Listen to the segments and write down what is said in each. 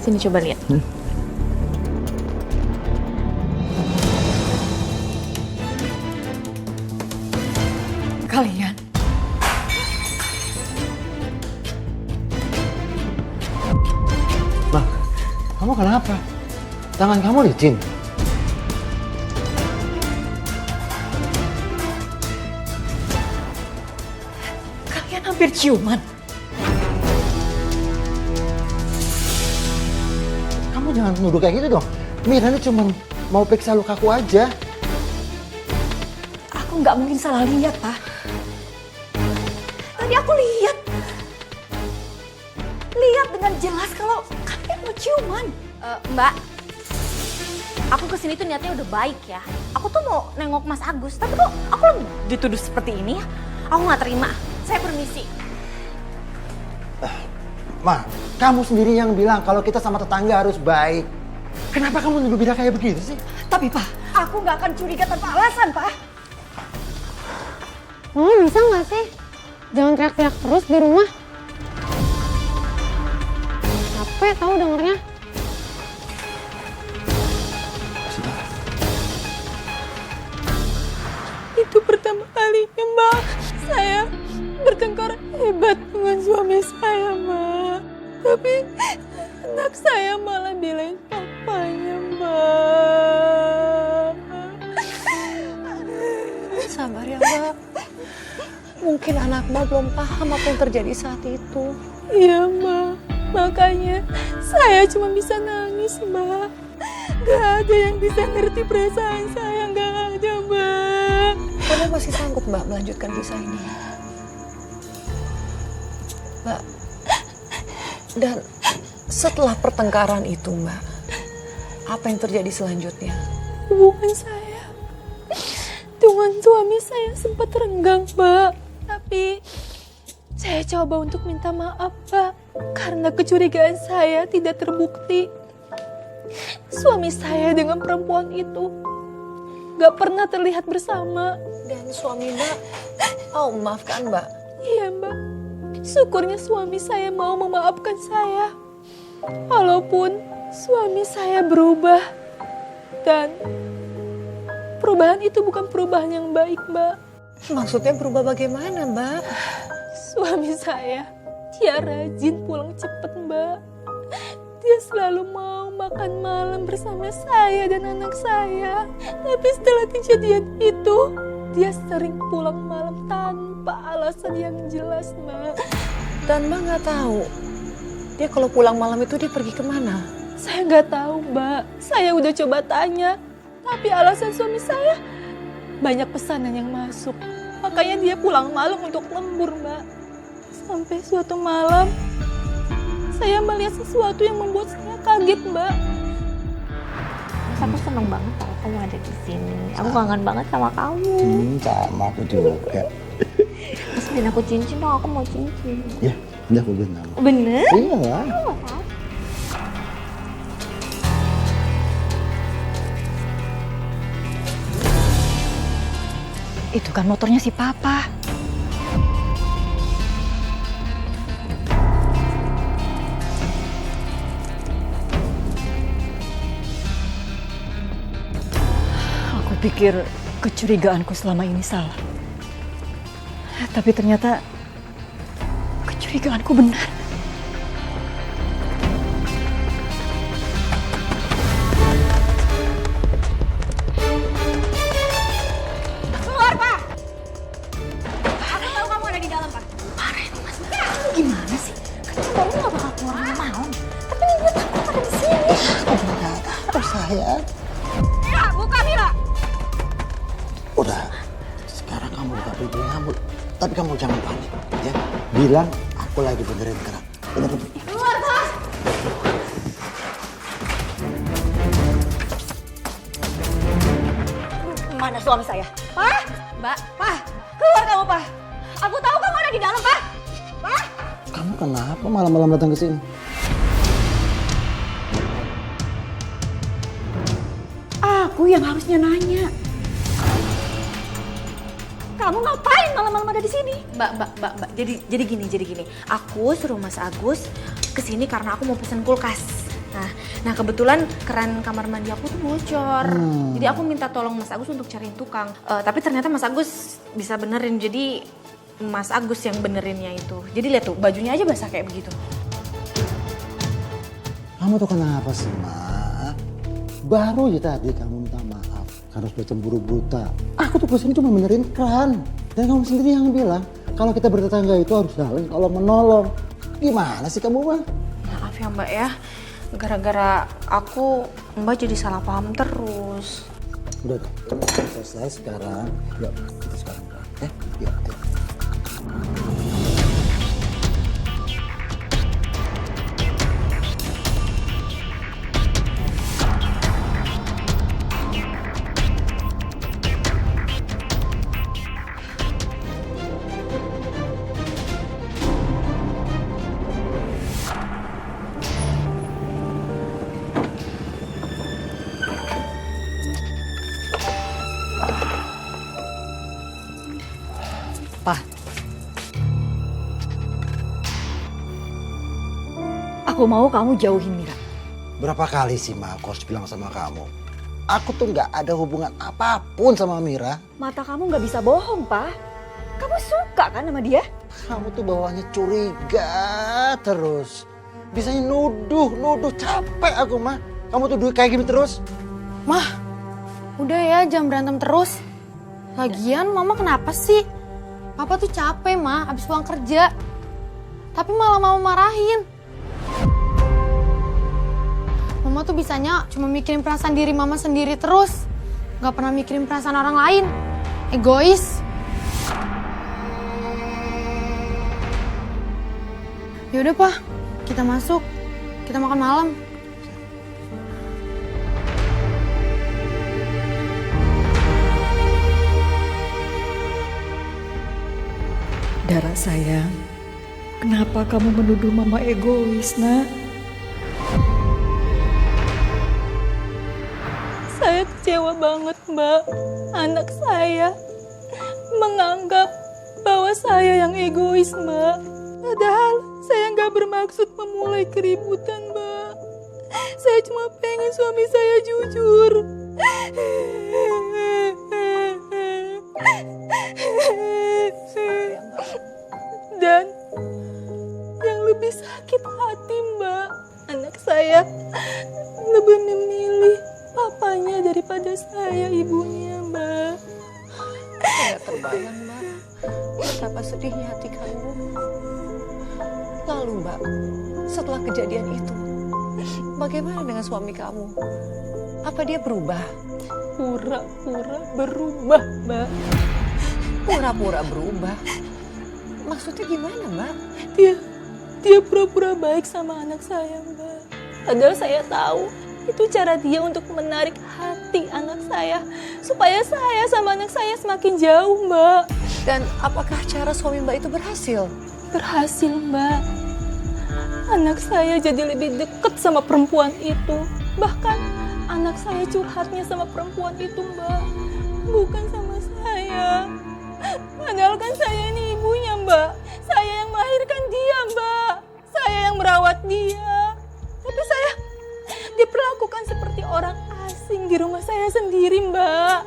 Sini coba lihat. Kalian. Ma, kamu kenapa? Tangan kamu licin. Kalian hampir ciuman. Kamu jangan nuduh kayak gitu dong. Mira ini cuma mau periksa lukaku aja. Aku nggak mungkin salah lihat, Pak. Tadi aku lihat. Lihat dengan jelas kalau kalian mau ciuman. Mbak, aku kesini tuh niatnya udah baik ya. Aku tuh mau nengok Mas Agus, tapi kok aku dituduh seperti ini ya? Aku nggak terima. Saya permisi. Ma, kamu sendiri yang bilang kalau kita sama tetangga harus baik. Kenapa kamu nuduh Mira kayak begitu sih? Tapi, Pak, aku nggak akan curiga tanpa alasan, Pak. Mama bisa nggak sih? Jangan teriak-teriak terus di rumah. Capek tahu dengernya. Itu pertama kalinya, Mbak. Saya bertengkar hebat dengan suami saya, Mbak. Tapi anak saya malah belain papanya, Mbak. Sabar ya, Mbak. Mungkin anak Mbak belum paham apa yang terjadi saat itu. Iya, Mbak. Makanya saya cuma bisa nangis, Mbak. Gak ada yang bisa ngerti perasaan saya, gak ada, Mbak. Kamu masih sanggup, Mbak, melanjutkan kisah ini? Mbak, dan setelah pertengkaran itu, Mbak, apa yang terjadi selanjutnya? Hubungan saya dengan suami saya sempat renggang, Mbak. Tapi saya coba untuk minta maaf, Pak, karena kecurigaan saya tidak terbukti. Suami saya dengan perempuan itu gak pernah terlihat bersama. Dan suami Mbak mau memaafkan, Mbak? Iya, Mbak. Syukurnya suami saya mau memaafkan saya. Walaupun suami saya berubah. Dan perubahan itu bukan perubahan yang baik, Mbak. Maksudnya berubah bagaimana, Mbak? Suami saya, dia rajin pulang cepat, Mbak. Dia selalu mau makan malam bersama saya dan anak saya. Tapi setelah kejadian itu, dia sering pulang malam tanpa alasan yang jelas, Mbak. Dan Mbak nggak tahu, dia kalau pulang malam itu dia pergi kemana? Saya nggak tahu, Mbak. Saya udah coba tanya, tapi alasan suami saya banyak pesanan yang masuk. Makanya dia pulang malam untuk lembur, Mbak. Sampai suatu malam, saya melihat sesuatu yang membuat saya kaget, Mbak. Mas, aku seneng banget kalau kamu ada di sini. Aku kangen banget sama kamu. Sama aku juga. Mas, beliin aku cincin dong, aku mau cincin. Ya, udah aku beliin kamu. Bener? Iya lah. Itu kan motornya si Papa. Aku pikir kecurigaanku selama ini salah. Tapi ternyata kecurigaanku benar. Keluar, Pak! Aku tahu kamu ada di dalam, Pak. Parah itu, Mas. Gimana sih? Kan kamu gak bakal keluar malam. Tapi ini gue takut ada di sini. Aku nggak tahu sayang. Mira, buka Mira! Udah, sekarang kamu buka pintu kamu. Tapi kamu jangan panik, ya. Bilang aku lagi benerin keran. Bener. Keluar, Pak! Mana suami saya? Pak! Mbak, Pak! Keluar kamu, Pak! Aku tahu kamu ada di dalam, Pak! Pak! Kamu kenapa malam-malam datang ke sini? Aku yang harusnya nanya. Kamu ngapain malam-malam ada di sini? Mbak. Jadi gini. Aku suruh Mas Agus kesini karena aku mau pesen kulkas. Nah kebetulan keran kamar mandi aku tuh bocor. Jadi aku minta tolong Mas Agus untuk cariin tukang. Tapi ternyata Mas Agus bisa benerin. Jadi Mas Agus yang benerinnya itu. Jadi lihat tuh bajunya aja basah kayak begitu. Kamu tuh kenapa sih, Mak? Baru aja tadi kamu minta maaf karena sudah cemburu buta. Aku tuh kesini cuma benerin keran. Dan kamu sendiri yang bilang kalau kita bertetangga itu harus saling tolong menolong. Gimana sih kamu, Mak? Maaf ya Mbak ya. Gara-gara aku Mbak jadi salah paham terus. Udah, selesai sekarang. Yuk, kita sekarang. Yuk. Pa. Aku mau kamu jauhin Mira. Berapa kali sih, Ma, aku harus bilang sama kamu? Aku tuh nggak ada hubungan apapun sama Mira. Mata kamu nggak bisa bohong, Pa. Kamu suka kan sama dia? Kamu tuh bawaannya curiga terus. Bisanya nuduh capek aku, Ma. Kamu tuh kayak gini terus. Mah, udah ya jangan berantem terus. Lagian mama kenapa sih? Papa tuh capek mah abis pulang kerja. Tapi malah mau marahin. Mama tuh bisanya cuma mikirin perasaan diri mama sendiri terus. Gak pernah mikirin perasaan orang lain. Egois. Yaudah Pa, kita masuk. Kita makan malam. Dara sayang, kenapa kamu menuduh mama egois, Nak? Saya kecewa banget Mbak. Anak saya menganggap bahwa saya yang egois Mbak. Padahal saya nggak bermaksud memulai keributan Mbak. Saya cuma pengen suami saya jujur. Dan yang lebih sakit hati Mbak, anak saya lebih memilih papanya daripada saya ibunya Mbak. Saya terbayang, Mbak. Betapa sedihnya hati kamu. Lalu, Mbak, setelah kejadian itu, bagaimana dengan suami kamu? Apa dia berubah? Pura-pura berubah Mbak. Pura-pura berubah? Maksudnya gimana, Mbak? Dia pura-pura baik sama anak saya Mbak. Padahal saya tahu itu cara dia untuk menarik hati anak saya. Supaya saya sama anak saya semakin jauh Mbak. Dan apakah cara suami Mbak itu berhasil? Berhasil Mbak. Anak saya jadi lebih dekat sama perempuan itu. Bahkan anak saya curhatnya sama perempuan itu Mbak. Bukan sama saya. Padahal kan saya ini ibunya Mbak. Saya yang melahirkan dia Mbak. Saya yang merawat dia. Tapi saya diperlakukan seperti orang asing di rumah saya sendiri Mbak.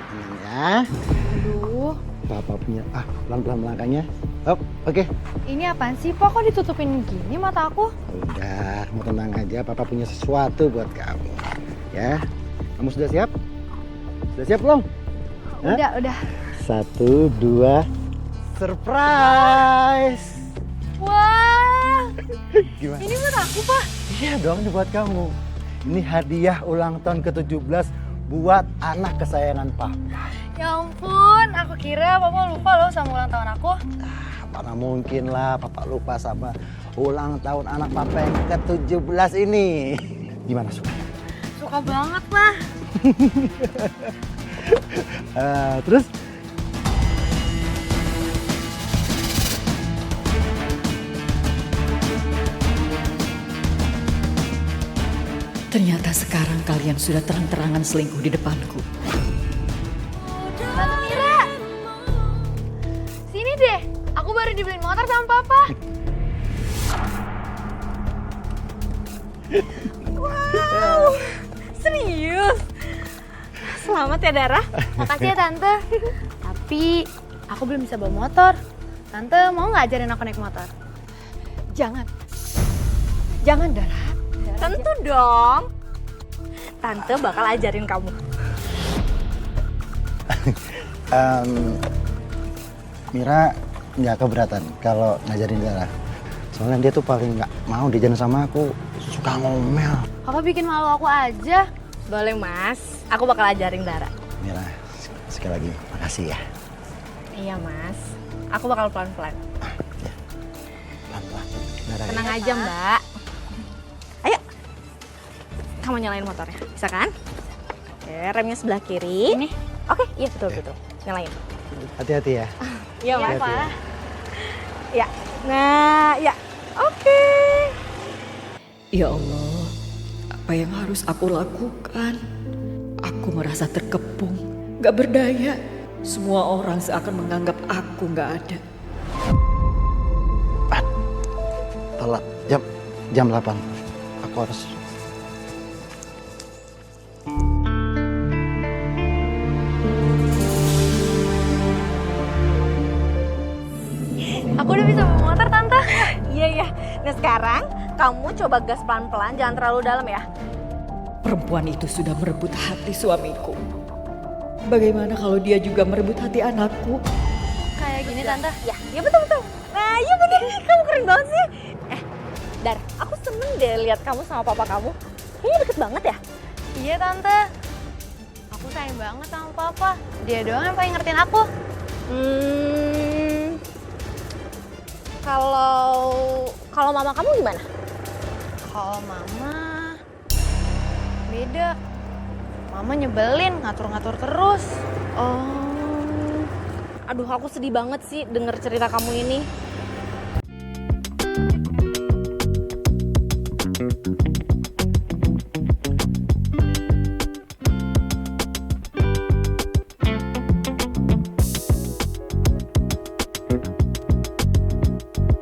Tenang ya. Aduh, Papa punya, pelan-pelan melangkahnya. Oke. ini apaan sih? Kok ditutupin gini mata aku? Udah, mau tenang aja. Papa punya sesuatu buat kamu. Ya, kamu sudah siap? Sudah siap belum? Udah. 1, 2, surprise! Wah, Gimana? ini buat aku, Pak. Iya dong, ini buat kamu. Ini hadiah ulang tahun ke-17 buat anak kesayangan Papa. Ya ampun, aku kira Papa lupa loh sama ulang tahun aku. Mana mungkin lah Papa lupa sama ulang tahun anak Papa yang ke-17 ini. Gimana suka? Suka banget, Mah. Terus? Ternyata sekarang kalian sudah terang-terangan selingkuh di depanku. Tante Mira, sini deh. Aku baru dibeliin motor sama Papa. Wow, serius? Selamat ya Dara. Makasih ya Tante. Tapi aku belum bisa bawa motor. Tante mau nggak ajarin aku naik motor? Jangan. Jangan, Dara. Tentu dong. Tante bakal ajarin kamu. Mira nggak keberatan kalau ngajarin Dara. Soalnya dia tuh paling nggak mau diajarin sama aku, suka ngomel. Papa bikin malu aku aja. Boleh Mas, aku bakal ajarin Dara. Mira, sekali lagi makasih ya. Iya Mas, aku bakal pelan-pelan. Pelan-pelan. Dara, ya. Tenang aja Mbak. Ayo, kamu nyalain motornya, bisa kan? Oke, remnya sebelah kiri. Ini? Oke, iya betul-betul. Nyalain. Hati-hati ya. Iya Mas. Hati-hati ya. Ya, nah ya, oke. Ya Allah, apa yang harus aku lakukan? Aku merasa terkepung, gak berdaya. Semua orang seakan menganggap aku gak ada. Telat, jam 8. Aku harus. Aku udah bisa bawa motor Tante. Iya ya. Nah sekarang kamu coba gas pelan-pelan, jangan terlalu dalam ya. Perempuan itu sudah merebut hati suamiku. Bagaimana kalau dia juga merebut hati anakku? Kayak gini Tante. Ya betul-betul. Nah iya bener, kamu keren banget sih. Dar, aku seneng deh lihat kamu sama papa kamu. Kayaknya deket banget ya. Iya Tante. Aku sayang banget sama Papa. Dia doang yang paling ngertiin aku. Kalau mama kamu gimana? Kalau Mama beda. Mama nyebelin, ngatur-ngatur terus. Oh, aduh aku sedih banget sih denger cerita kamu ini.